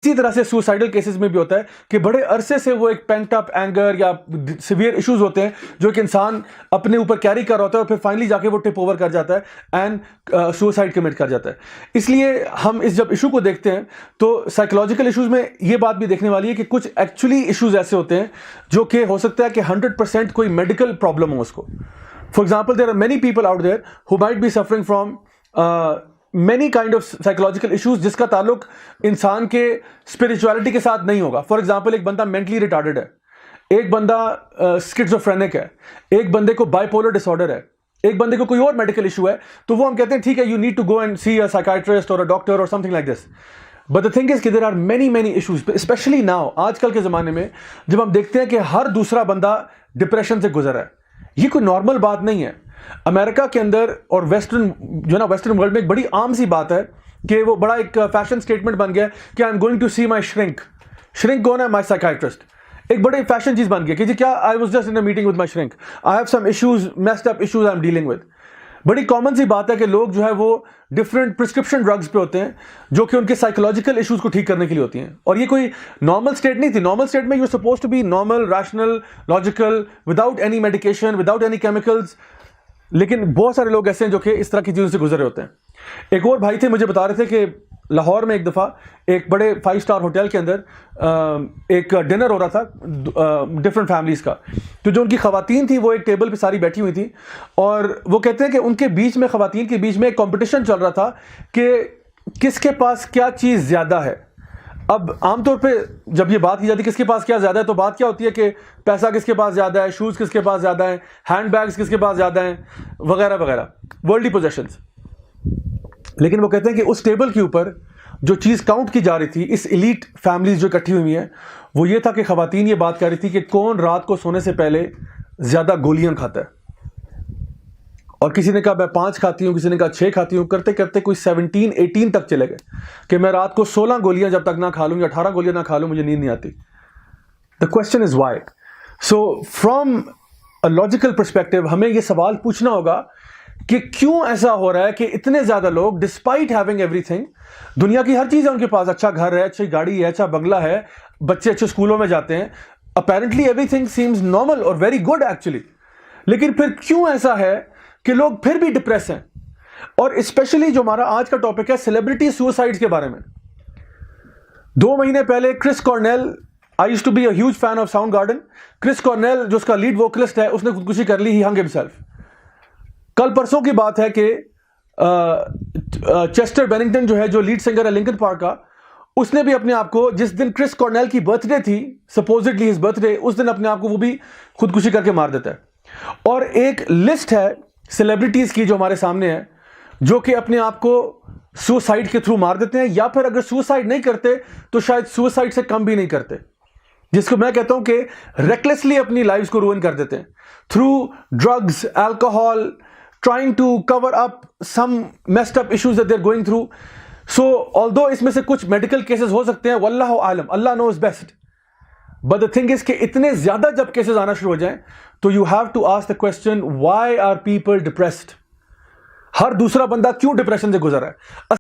اسی طرح سے سوسائڈل کیسز میں بھی ہوتا ہے کہ بڑے عرصے سے وہ ایک پینٹ اپ اینگر یا سیویئر ایشوز ہوتے ہیں جو ایک انسان اپنے اوپر کیری کر رہا ہوتا ہے اور پھر فائنلی جا کے وہ ٹپ اوور کر جاتا ہے اینڈ سوسائڈ کمٹ کر جاتا ہے. اس لیے ہم اس جب ایشو کو دیکھتے ہیں تو سائیکولوجیکل ایشوز میں یہ بات بھی دیکھنے والی ہے کہ کچھ ایکچولی ایشوز ایسے ہوتے ہیں جو کہ ہو سکتا ہے کہ 100% کوئی میڈیکل پرابلم ہو اس کو. For example there are many people out there who might be suffering from many kind of psychological issues جس کا تعلق انسان کے اسپرچویلٹی کے ساتھ نہیں ہوگا. فار ایگزامپل ایک بندہ مینٹلی ریٹارڈڈ ہے, ایک بندہ اسکیزوفرینک ہے, ایک بندے کو بائی پولر ڈس آرڈر ہے, ایک بندے کو کوئی اور میڈیکل ایشو ہے, تو وہ ہم کہتے ہیں ٹھیک ہے you need to go and see a psychiatrist اور اے ڈاکٹر اور something like this. But the thing is کہ there are many issues, especially now آج کل کے زمانے میں جب ہم دیکھتے ہیں کہ ہر دوسرا بندہ ڈپریشن سے گزرا ہے. یہ کوئی نارمل بات نہیں ہے. امریکہ کے اندر اور ویسٹرن ورلڈ میں ایک بڑی عام سی بات ہے کہ وہ بڑا ایک فیشن سٹیٹمنٹ بن گیا کہ I am going to see my shrink کون ہے؟ My psychiatrist. ایک بڑی فیشن چیز بن گیا کہ جی کیا I was just in a meeting with my shrink, I have some issues, messed up issues I am dealing with. بڑی کامن سی بات ہے کہ لوگ جو ہے وہ ڈفرینٹ پرسکرپشن ڈرگز پہ ہوتے ہیں جو کہ ان کے سائیکولوجیکل ایشوز کو ٹھیک کرنے کے لیے ہوتی ہیں. اور یہ کوئی نارمل اسٹیٹ نہیں تھی. نارمل اسٹیٹ میں you suppose to be normal, rational, logical, without any medication, without any chemicals. لیکن بہت سارے لوگ ایسے ہیں جو کہ اس طرح کی چیزوں سے گزرے ہوتے ہیں. ایک اور بھائی تھے مجھے بتا رہے تھے کہ لاہور میں ایک دفعہ ایک بڑے 5 اسٹار ہوٹل کے اندر ایک ڈنر ہو رہا تھا ڈفرینٹ فیملیز کا. تو جو ان کی خواتین تھیں وہ ایک ٹیبل پہ ساری بیٹھی ہوئی تھیں اور وہ کہتے ہیں کہ ان کے بیچ میں, خواتین کے بیچ میں ایک کمپٹیشن چل رہا تھا کہ کس کے پاس کیا چیز زیادہ ہے. اب عام طور پہ جب یہ بات کی جاتی ہے کس کے پاس کیا زیادہ ہے تو بات کیا ہوتی ہے کہ پیسہ کس کے پاس زیادہ ہے, شوز کس کے پاس زیادہ ہیں, ہینڈ بیگز کس کے پاس زیادہ ہیں, وغیرہ وغیرہ, ورلڈلی پوزیشنز. لیکن وہ کہتے ہیں کہ اس ٹیبل کے اوپر جو چیز کاؤنٹ کی جا رہی تھی, اس ایلیٹ فیملیز جو اکٹھی ہوئی ہیں, وہ یہ تھا کہ خواتین یہ بات کر رہی تھی کہ کون رات کو سونے سے پہلے زیادہ گولیاں کھاتا ہے. اور کسی نے کہا میں 5 کھاتی ہوں, کسی نے کہا 6 کھاتی ہوں. کرتے کرتے کوئی 17-18 تک چلے گئے کہ میں رات کو 16 گولیاں جب تک نہ کھا لوں یا 18 گولیاں نہ کھا لوں مجھے نیند نہیں آتی. The question is why. So from a logical perspective ہمیں یہ سوال پوچھنا ہوگا کہ کیوں ایسا ہو رہا ہے کہ اتنے زیادہ لوگ ڈسپائٹ ہیونگ ایوری تھنگ, دنیا کی ہر چیز ہے ان کے پاس, اچھا گھر ہے, اچھی گاڑی ہے, اچھا بنگلہ ہے, بچے اچھے اسکولوں میں جاتے ہیں, apparently every thing seems normal اور ویری گڈ ایکچولی. لیکن پھر کیوں ایسا ہے کہ لوگ پھر بھی ڈپریس ہیں؟ اور اسپیشلی جو ہمارا آج کا ٹاپک ہے سیلیبریٹی سوسائڈز کے بارے میں. 2 مہینے پہلے Chris Cornell, I used to be a huge fan of Soundgarden, Chris Cornell جو اس کا لیڈ ووکلسٹ ہے اس نے خودکشی کر لی, ہی ہنگ ہمسیلف. کل پرسوں کی بات ہے کہ چیسٹر بیننگٹن جو ہے جو لیڈ سنگر ہے لنکن پارک کا, اس نے بھی اپنے آپ کو, جس دن کرس کارنیل کی برتھ ڈے تھی, سپوزڈلی ہز برتھ ڈے, اس دن اپنے آپ کو وہ بھی خودکشی کر کے مار دیتا ہے. اور ایک لسٹ ہے سیلیبریٹیز کی جو ہمارے سامنے ہے جو کہ اپنے آپ کو سوسائڈ کے تھرو مار دیتے ہیں, یا پھر اگر سوسائڈ نہیں کرتے تو شاید سوسائڈ سے کم بھی نہیں کرتے, جس کو میں کہتا ہوں کہ ریکلیسلی اپنی لائفز کو روئن کر دیتے ہیں through drugs, alcohol, trying to cover up some messed up issues that they're going through. So although اس میں سے کچھ میڈیکل کیسز ہو سکتے ہیں, واللہ عالم, اللہ knows best, but the thing is کہ اتنے زیادہ جب کیسز آنا شروع ہو جائیں تو you have to ask the question why are people depressed. ہر دوسرا بندہ کیوں ڈپریشن سے گزر رہا ہے؟